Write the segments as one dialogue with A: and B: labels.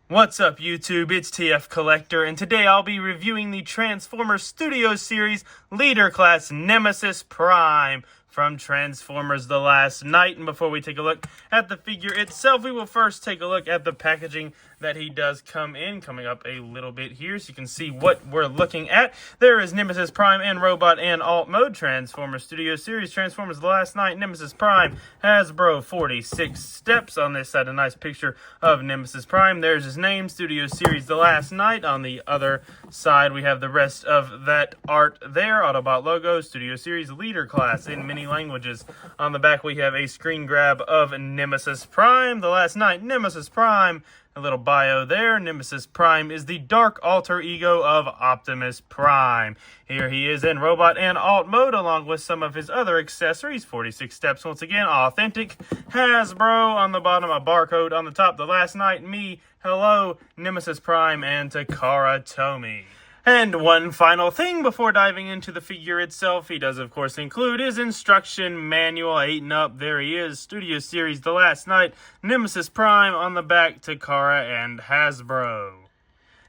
A: What's up, YouTube? It's TF Collector, and today I'll be reviewing the Transformers Studio Series Leader Class Nemesis Prime from Transformers The Last Night. And before we take a look at the figure itself, we will first take a look at the packaging that he does come in, coming up a little bit here so you can see what we're looking at. There is Nemesis Prime in Robot and Alt Mode, Transformers Studio Series, Transformers The Last Night, Nemesis Prime, Hasbro, 46 steps. On this side, a nice picture of Nemesis Prime. There's his name, Studio Series The Last Night. On the other side, we have the rest of that art there. Autobot logo, Studio Series Leader Class in many languages. On the back, we have a screen grab of Nemesis Prime, The Last Night, Nemesis Prime. A little bio there. Nemesis Prime is the dark alter ego of Optimus Prime. Here he is in Robot and Alt Mode, along with some of his other accessories. 46 steps, once again, authentic. Hasbro on the bottom, a barcode on the top. The Last Night, me, hello, Nemesis Prime, and Takara Tomy. And one final thing before diving into the figure itself, he does of course include his instruction manual, 8 and up. There he is, Studio Series The Last Night, Nemesis Prime. On the back, Takara and Hasbro.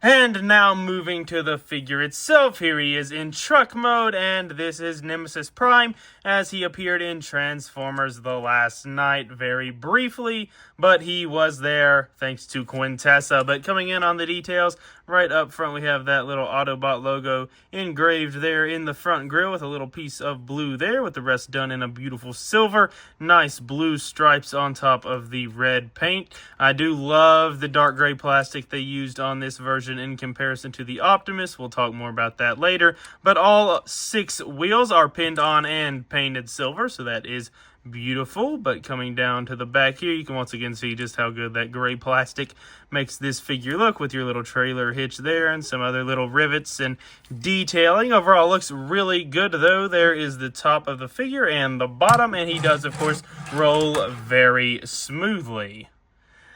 A: And now moving to the figure itself, here he is in truck mode, and this is Nemesis Prime as he appeared in Transformers The Last Night very briefly, but he was there thanks to Quintessa. But coming in on the details, right up front we have that little Autobot logo engraved there in the front grille with a little piece of blue there, with the rest done in a beautiful silver. Nice blue stripes on top of the red paint. I do love the dark gray plastic they used on this version in comparison to the Optimus. We'll talk more about that later. But all 6 wheels are pinned on and painted silver, so that is beautiful. But coming down to the back here, you can once again see just how good that gray plastic makes this figure look, with your little trailer hitch there and some other little rivets and detailing. Overall, looks really good, though. There is the top of the figure and the bottom, and he does, of course, roll very smoothly.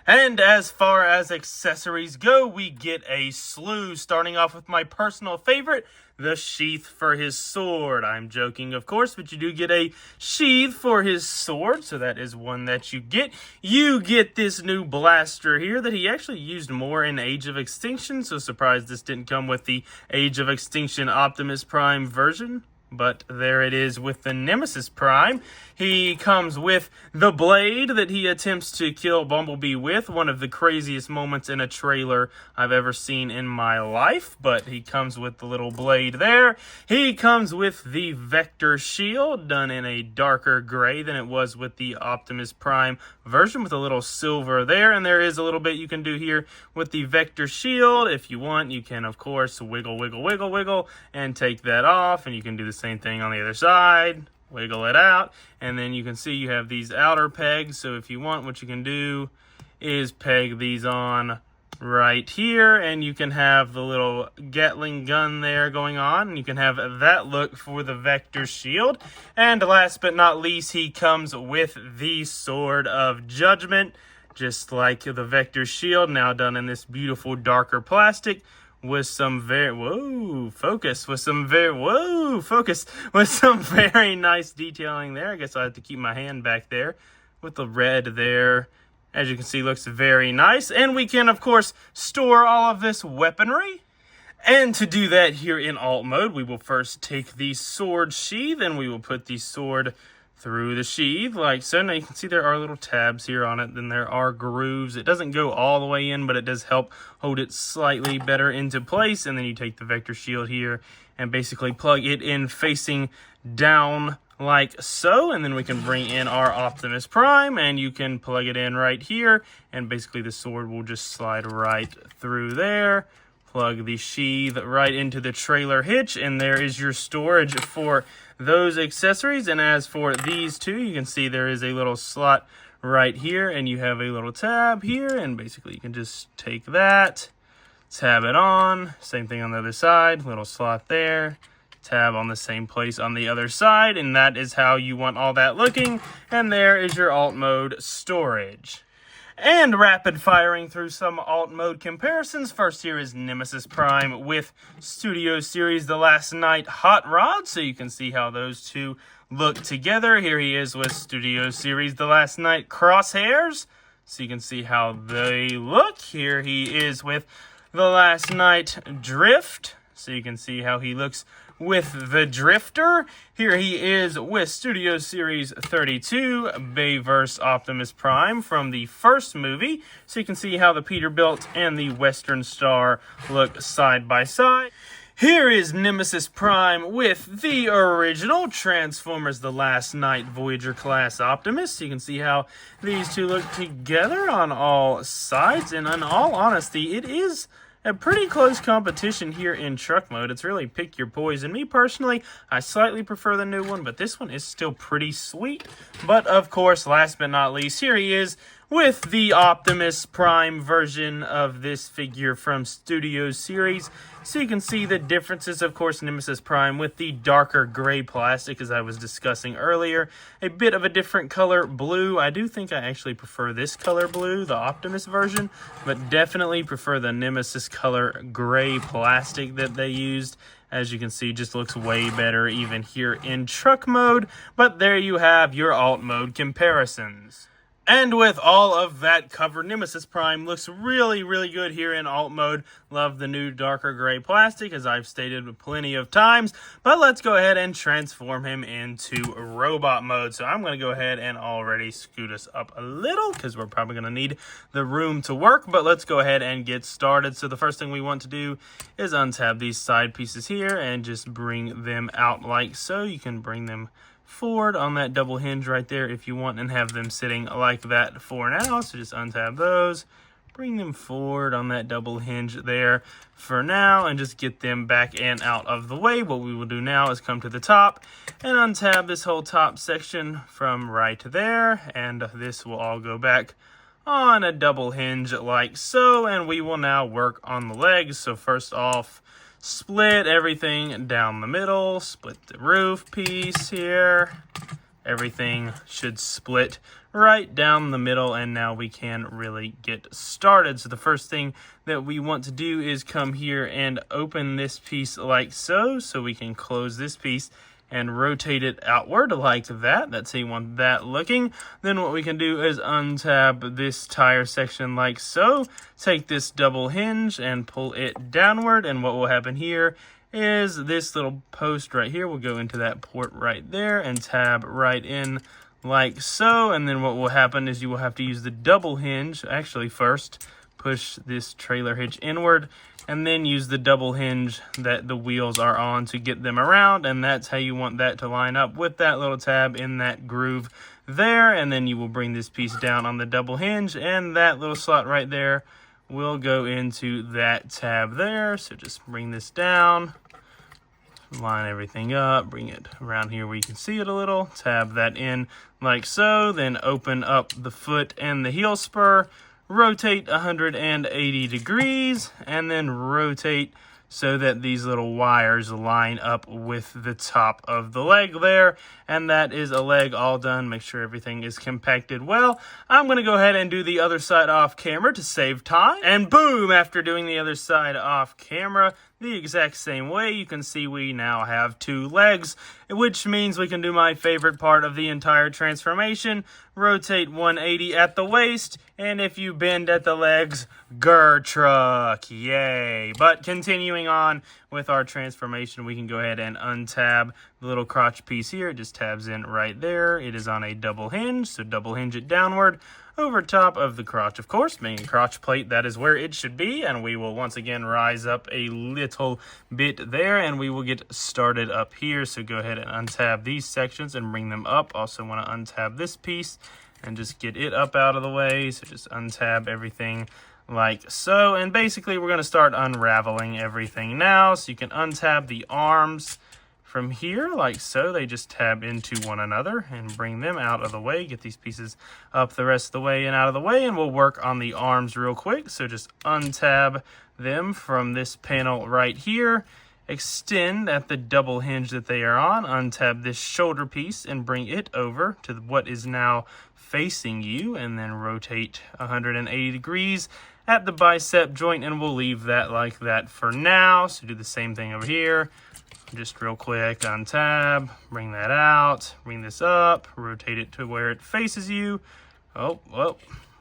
A: And as far as accessories go, we get a slew, starting off with my personal favorite, the sheath for his sword. I'm joking, of course, but you do get a sheath for his sword, so that is one that you get. You get this new blaster here that he actually used more in Age of Extinction, so surprised this didn't come with the Age of Extinction Optimus Prime version. But there it is with the Nemesis Prime. He comes with the blade that he attempts to kill Bumblebee with. One of the craziest moments in a trailer I've ever seen in my life. But he comes with the little blade there. He comes with the Vector Shield, done in a darker gray than it was with the Optimus Prime version, with a little silver there. And there is a little bit you can do here with the Vector Shield. If you want, you can, of course, wiggle, wiggle, wiggle, wiggle, and take that off. And you can do the same thing on the other side, wiggle it out, and then you can see you have these outer pegs. So if you want, what you can do is peg these on right here, and you can have the little Gatling gun there going on, and you can have that look for the Vector Shield. And last but not least, he comes with the Sword of Judgment, just like the Vector Shield, now done in this beautiful darker plastic, with some very very nice detailing there. I guess I have to keep my hand back there with the red there. As you can see, looks very nice. And we can, of course, store all of this weaponry. And to do that here in Alt Mode, we will first take the sword sheath, and we will put the sword through the sheath like so. Now you can see there are little tabs here on it, then there are grooves. It doesn't go all the way in, but it does help hold it slightly better into place. And then you take the Vector Shield here and basically plug it in facing down like so. And then we can bring in our Optimus Prime, and you can plug it in right here, and basically the sword will just slide right through there. Plug the sheath right into the trailer hitch, and there is your storage for those accessories. And as for these two, you can see there is a little slot right here, and you have a little tab here, and basically you can just take that, tab it on. Same thing on the other side, little slot there, tab on the same place on the other side, and that is how you want all that looking. And there is your Alt Mode storage. And rapid firing through some Alt Mode comparisons. First, here is Nemesis Prime with Studio Series The Last Night Hot Rod, so you can see how those two look together. Here he is with Studio Series The Last Night Crosshairs. so you can see how they look. Here he is with the Last Night Drift, so you can see how he looks with the Drifter. Here he is with Studio Series 32, Bayverse Optimus Prime from the first movie, so you can see how the Peterbilt and the Western Star look side by side. Here is Nemesis Prime with the original Transformers The Last Night Voyager class Optimus. So you can see how these two look together on all sides. And in all honesty, it is a pretty close competition here in truck mode. It's really pick your poison. Me personally, I slightly prefer the new one, but this one is still pretty sweet. But of course, last but not least, here he is with the Optimus Prime version of this figure from Studio Series. So you can see the differences. Of course, Nemesis Prime with the darker gray plastic, as I was discussing earlier. A bit of a different color blue. I do think I actually prefer this color blue, the Optimus version, but definitely prefer the Nemesis color gray plastic that they used. As you can see, just looks way better even here in truck mode. But there you have your alt mode comparisons. And with all of that covered, Nemesis Prime looks really, really good here in alt mode. Love the new darker gray plastic, as I've stated plenty of times. But let's go ahead and transform him into robot mode. So I'm going to go ahead and already scoot us up a little, because we're probably going to need the room to work. But let's go ahead and get started. So the first thing we want to do is untab these side pieces here and just bring them out like so. You can bring them forward on that double hinge right there if you want, and have them sitting like that for now. So just untab those, bring them forward on that double hinge there for now, and just get them back and out of the way. What we will do now is come to the top and untab this whole top section from right there, and this will all go back on a double hinge like so. And we will now work on the legs. So first off, split everything down the middle, split the roof piece here. Everything should split right down the middle, and now we can really get started. So the first thing that we want to do is come here and open this piece like so, so we can close this piece and rotate it outward like that. That's how you want that looking. Then what we can do is untab this tire section like so. Take this double hinge and pull it downward, and what will happen here is this little post right here will go into that port right there and tab right in like so. And then what will happen is you will have to use the double hinge. Actually, first push this trailer hitch inward, and then use the double hinge that the wheels are on to get them around. And that's how you want that to line up with that little tab in that groove there. And then you will bring this piece down on the double hinge, and that little slot right there will go into that tab there. So just bring this down, line everything up, bring it around here where you can see it a little, tab that in like so, then open up the foot and the heel spur, rotate 180 degrees, and then rotate so that these little wires line up with the top of the leg there. And that is a leg all done. Make sure everything is compacted well. I'm going to go ahead and do the other side off camera to save time. And boom, after doing the other side off camera, the exact same way, you can see we now have two legs, which means we can do my favorite part of the entire transformation, rotate 180 at the waist, and if you bend at the legs, grr truck, yay. But continuing on with our transformation, we can go ahead and untab the little crotch piece here. It just tabs in right there. It is on a double hinge, so double hinge it downward over top of the crotch, of course, being a crotch plate, that is where it should be. And we will once again rise up a little bit there, and we will get started up here. So go ahead and untab these sections and bring them up. Also want to untab this piece and just get it up out of the way. So just untab everything like so. And basically we're going to start unraveling everything now. So you can untab the arms from here like so. They just tab into one another, and bring them out of the way. Get these pieces up the rest of the way and out of the way, and we'll work on the arms real quick. So just untab them from this panel right here, extend at the double hinge that they are on, untab this shoulder piece and bring it over to what is now facing you, and then rotate 180 degrees at the bicep joint, and we'll leave that like that for now. So do the same thing over here. Just real quick, untab, bring that out, bring this up, rotate it to where it faces you. Oh,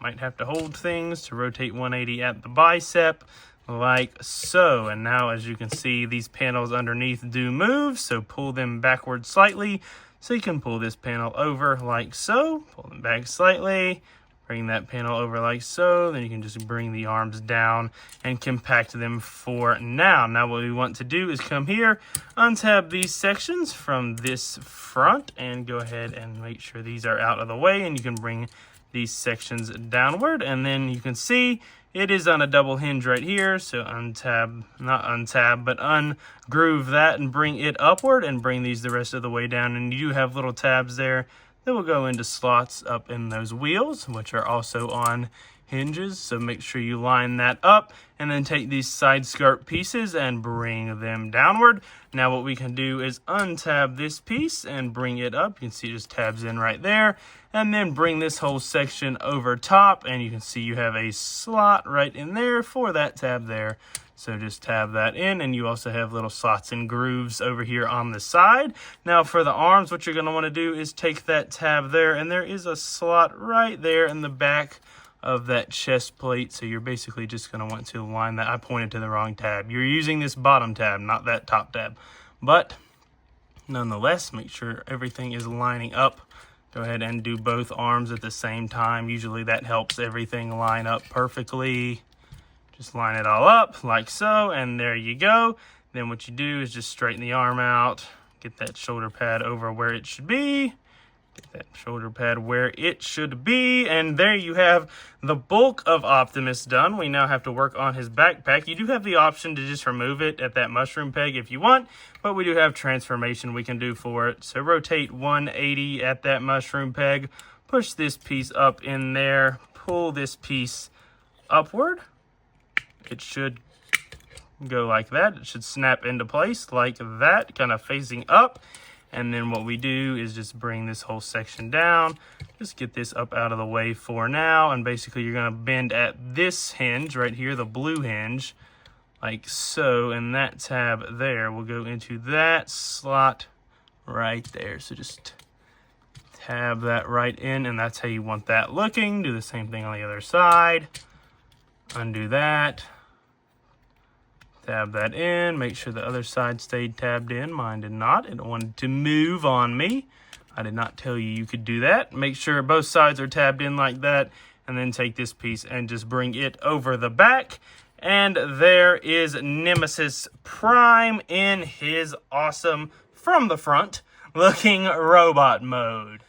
A: might have to hold things to rotate 180 at the bicep, like so. And now, as you can see, these panels underneath do move, so pull them backward slightly. So you can pull this panel over like so, pull them back slightly, bring that panel over like so, then you can just bring the arms down and compact them for now. Now what we want to do is come here, untab these sections from this front, and go ahead and make sure these are out of the way, and you can bring these sections downward, and then you can see it is on a double hinge right here, so ungroove that and bring it upward and bring these the rest of the way down, and you do have little tabs there that will go into slots up in those wheels, which are also on hinges, so make sure you line that up, and then take these side skirt pieces and bring them downward. Now what we can do is untab this piece and bring it up. You can see it just tabs in right there, and then bring this whole section over top, and you can see you have a slot right in there for that tab there. So just tab that in, and you also have little slots and grooves over here on the side. Now for the arms, what you're going to want to do is take that tab there, and there is a slot right there in the back of that chest plate, so you're basically just going to want to line that. I pointed to the wrong tab. You're using this bottom tab, not that top tab, but nonetheless, make sure everything is lining up. Go ahead and do both arms at the same time. Usually that helps everything line up perfectly. Just line it all up like so, and there you go. Then what you do is just straighten the arm out, get that shoulder pad over where it should be. Get that shoulder pad where it should be, and there you have the bulk of Optimus done. We now have to work on his backpack. You do have the option to just remove it at that mushroom peg if you want, but we do have transformation we can do for it. So rotate 180 at that mushroom peg, push this piece up in there, pull this piece upward. It should go like that. It should snap into place like that, kind of facing up. And then what we do is just bring this whole section down. Just get this up out of the way for now. And basically you're going to bend at this hinge right here, the blue hinge, like so. And that tab there will go into that slot right there. So just tab that right in, and that's how you want that looking. Do the same thing on the other side. Undo that. Tab that in, make sure the other side stayed tabbed in. Mine did not. It wanted to move on me. I did not tell you could do that. Make sure both sides are tabbed in like that, and then take this piece and just bring it over the back. And there is Nemesis Prime in his awesome, from the front, looking robot mode.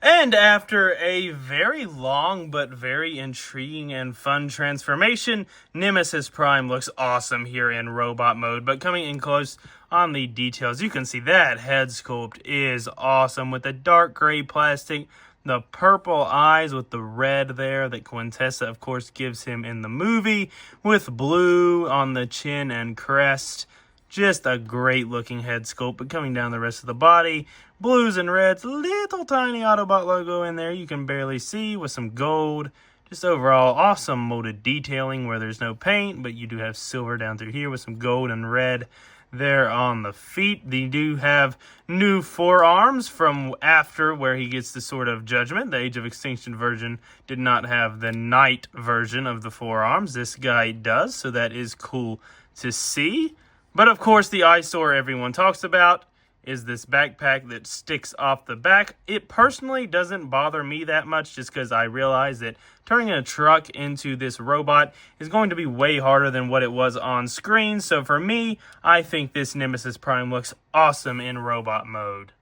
A: And after a very long but very intriguing and fun transformation, Nemesis Prime looks awesome here in robot mode. But coming in close on the details, you can see that head sculpt is awesome with the dark gray plastic, the purple eyes with the red there that Quintessa, of course, gives him in the movie, with blue on the chin and crest. Just a great looking head sculpt, but coming down the rest of the body, blues and reds, little tiny Autobot logo in there you can barely see with some gold. Just overall awesome molded detailing where there's no paint, but you do have silver down through here with some gold and red there on the feet. They do have new forearms from after where he gets the Sword of Judgment. The Age of Extinction version did not have the Knight version of the forearms. This guy does, so that is cool to see. But of course, the eyesore everyone talks about is this backpack that sticks off the back. It personally doesn't bother me that much just because I realize that turning a truck into this robot is going to be way harder than what it was on screen. So for me, I think this Nemesis Prime looks awesome in robot mode.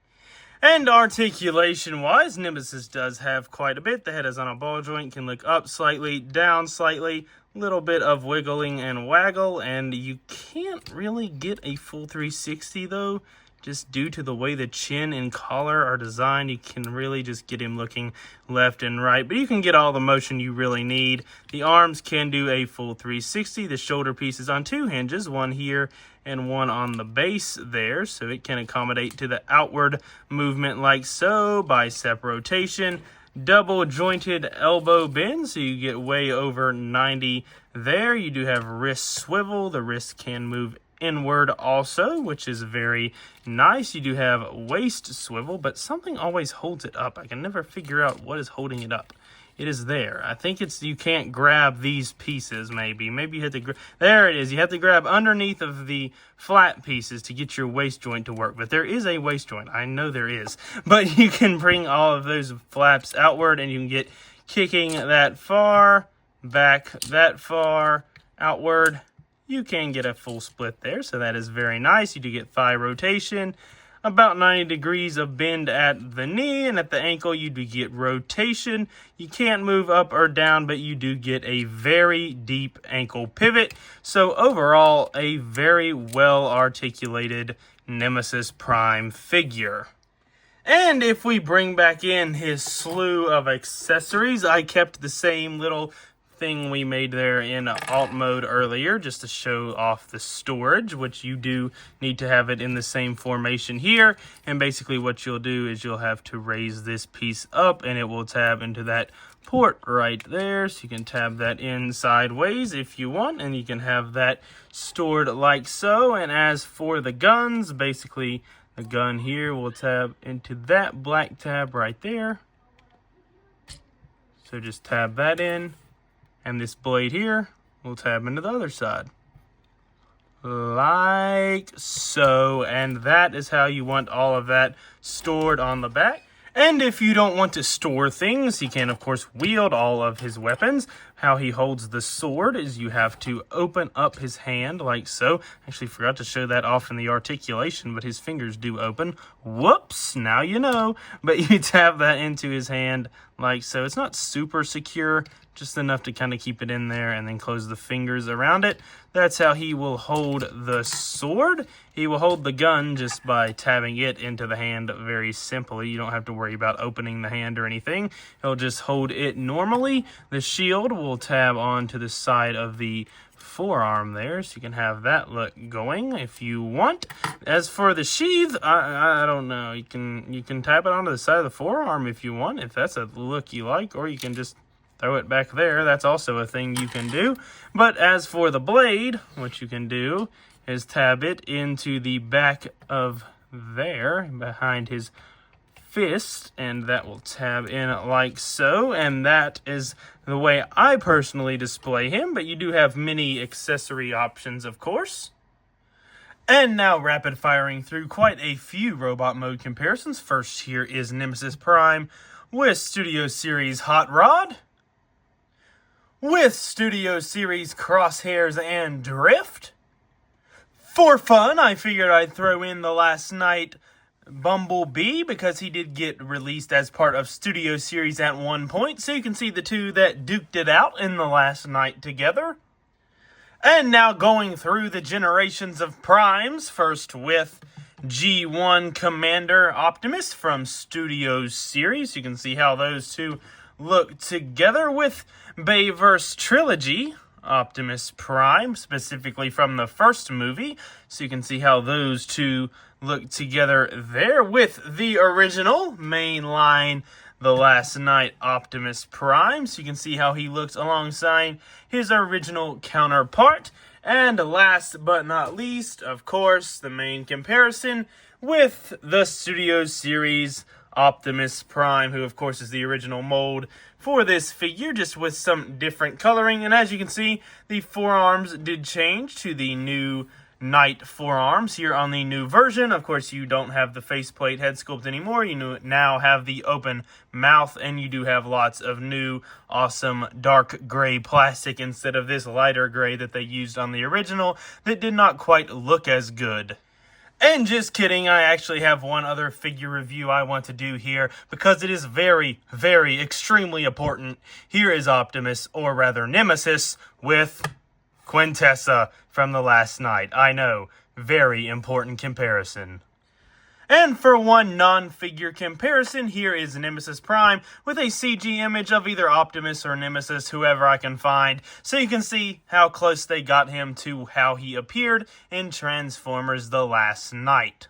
A: And articulation-wise, Nemesis does have quite a bit. The head is on a ball joint, can look up slightly, down slightly, little bit of wiggling and waggle, and you can't really get a full 360 though. Just due to the way the chin and collar are designed, you can really just get him looking left and right. But you can get all the motion you really need. The arms can do a full 360. The shoulder piece is on two hinges, one here and one on the base there. So it can accommodate to the outward movement like so. Bicep rotation. Double jointed elbow bend, so you get way over 90 there. You do have wrist swivel. The wrist can move inward also, which is very nice. You do have waist swivel, but something always holds it up. I can never figure out what is holding it up. It is there. I think it's, you can't grab these pieces, maybe. Maybe you have to, there it is. You have to grab underneath of the flat pieces to get your waist joint to work. But there is a waist joint. I know there is. But you can bring all of those flaps outward, and you can get kicking that far, back that far, outward. You can get a full split there, so that is very nice. You do get thigh rotation. About 90 degrees of bend at the knee, and at the ankle you do get rotation. You can't move up or down, but you do get a very deep ankle pivot. So overall, a very well articulated Nemesis Prime figure. And if we bring back in his slew of accessories, I kept the same little thing we made there in alt mode earlier, just to show off the storage, which you do need to have it in the same formation here. And basically what you'll do is you'll have to raise this piece up, and it will tab into that port right there. So you can tab that in sideways if you want, and you can have that stored like so. And as for the guns, basically the gun here will tab into that black tab right there. So just tab that in. And this blade here will tab into the other side. Like so. And that is how you want all of that stored on the back. And if you don't want to store things, he can, of course, wield all of his weapons. How he holds the sword is you have to open up his hand like so. Actually, forgot to show that off in the articulation, but his fingers do open. Whoops, now you know. But you tap that into his hand like so. It's not super secure, just enough to kind of keep it in there, and then close the fingers around it. That's how he will hold the sword. He will hold the gun just by tabbing it into the hand very simply. You don't have to worry about opening the hand or anything. He'll just hold it normally. The shield will tab onto the side of the forearm there, so you can have that look going if you want. As for the sheath, I don't know. You can tab it onto the side of the forearm if you want, if that's a look you like, or you can just throw it back there. That's also a thing you can do. But as for the blade, what you can do is tab it into the back of there, behind his fist, and that will tab in like so. And that is the way I personally display him, but you do have many accessory options, of course. And now rapid firing through quite a few robot mode comparisons. First here is Nemesis Prime with Studio Series Hot Rod, with Studio Series Crosshairs and Drift. For fun, I figured I'd throw in the Last Night Bumblebee, because he did get released as part of Studio Series at one point, so you can see the two that duked it out in the Last Night together. And now going through the generations of Primes, first with G1 Commander Optimus from Studio Series. You can see how those two look together, with Bayverse Trilogy Optimus Prime, specifically from the first movie. So you can see how those two look together there, with the original mainline The Last Night Optimus Prime. So you can see how he looks alongside his original counterpart. And last but not least, of course, the main comparison with the Studio Series Optimus Prime, who of course is the original mold for this figure, just with some different coloring. And as you can see, the forearms did change to the new Knight forearms here on the new version. Of course, you don't have the faceplate head sculpt anymore. You now have the open mouth, and you do have lots of new awesome dark gray plastic instead of this lighter gray that they used on the original that did not quite look as good. And just kidding, I actually have one other figure review I want to do here, because it is very, very, extremely important. Here is Optimus, or rather Nemesis, with Quintessa from The Last Night. I know, very important comparison. And for one non-figure comparison, here is Nemesis Prime with a CG image of either Optimus or Nemesis, whoever I can find, so you can see how close they got him to how he appeared in Transformers The Last Night.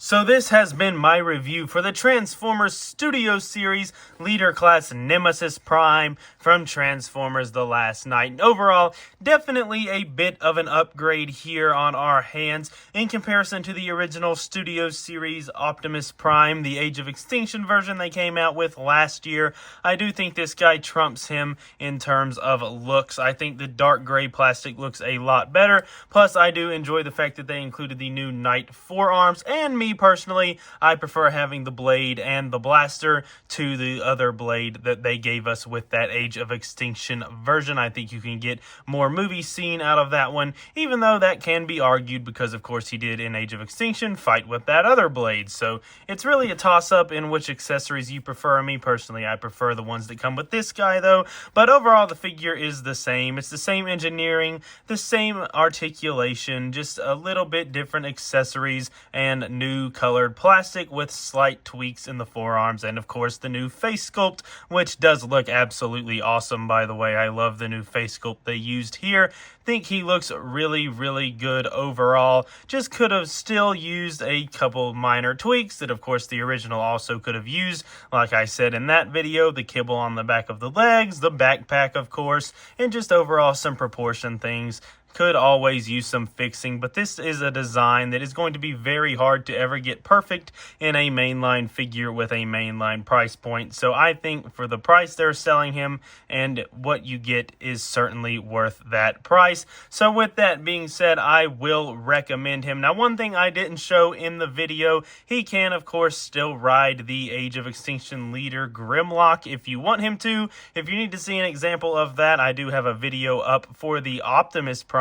A: So this has been my review for the Transformers Studio Series Leader Class Nemesis Prime from Transformers The Last Knight. And overall, definitely a bit of an upgrade here on our hands in comparison to the original Studio Series Optimus Prime, the Age of Extinction version they came out with last year. I do think this guy trumps him in terms of looks. I think the dark gray plastic looks a lot better. Plus, I do enjoy the fact that they included the new Knight forearms, and me personally, I prefer having the blade and the blaster to the other blade that they gave us with that Age of Extinction version. I think you can get more movie scene out of that one, even though that can be argued because, of course, he did in Age of Extinction fight with that other blade. So it's really a toss-up in which accessories you prefer. Me personally, I prefer the ones that come with this guy, though. But overall, the figure is the same. It's the same engineering, the same articulation, just a little bit different accessories and new colored plastic with slight tweaks in the forearms, and of course the new face sculpt, which does look absolutely awesome, by the way. I love the new face sculpt they used here. Think he looks really good overall. Just could have still used a couple minor tweaks that of course the original also could have used. Like I said in that video, the kibble on the back of the legs, the backpack of course, and just overall some proportion things. Could always use some fixing, but this is a design that is going to be very hard to ever get perfect in a mainline figure with a mainline price point. So I think for the price they're selling him and what you get is certainly worth that price. So with that being said, I will recommend him. Now, one thing I didn't show in the video, he can of course still ride the Age of Extinction leader Grimlock if you want him to. If you need to see an example of that, I do have a video up for the Optimus Prime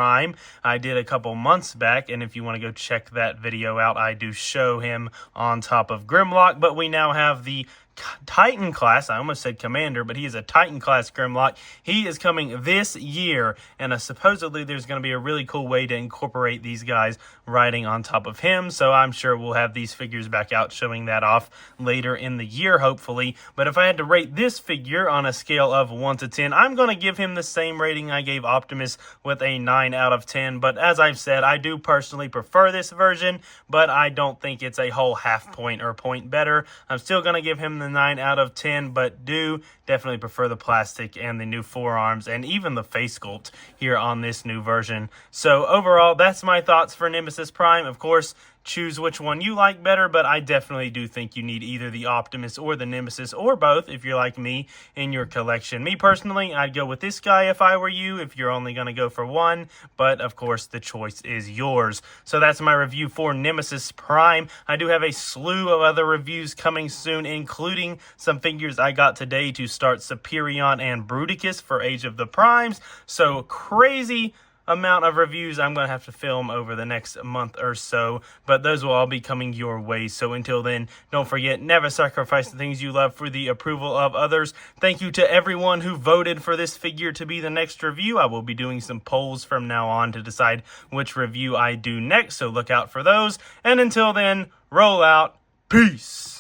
A: I did a couple months back, and if you want to go check that video out, I do show him on top of Grimlock. But we now have the Titan class. I almost said Commander, but he is a Titan class Grimlock. He is coming this year, and supposedly there's going to be a really cool way to incorporate these guys riding on top of him, so I'm sure we'll have these figures back out showing that off later in the year, hopefully. But if I had to rate this figure on a scale of 1 to 10, I'm going to give him the same rating I gave Optimus with a 9 out of 10, but as I've said, I do personally prefer this version, but I don't think it's a whole half point or point better. I'm still going to give him the 9 out of 10, but do definitely prefer the plastic and the new forearms and even the face sculpt here on this new version. So overall, that's my thoughts for Nemesis Prime. Of course, choose which one you like better, but I definitely do think you need either the Optimus or the Nemesis, or both if you're like me in your collection. Me personally, I'd go with this guy if I were you, if you're only going to go for one, but of course the choice is yours. So that's my review for Nemesis Prime. I do have a slew of other reviews coming soon, including some figures I got today to start Superion and Bruticus for Age of the Primes. So crazy amount of reviews I'm going to have to film over the next month or so, but those will all be coming your way. So until then, don't forget, never sacrifice the things you love for the approval of others. Thank you to everyone who voted for this figure to be the next review. I will be doing some polls from now on to decide which review I do next, so look out for those. And until then, roll out. Peace.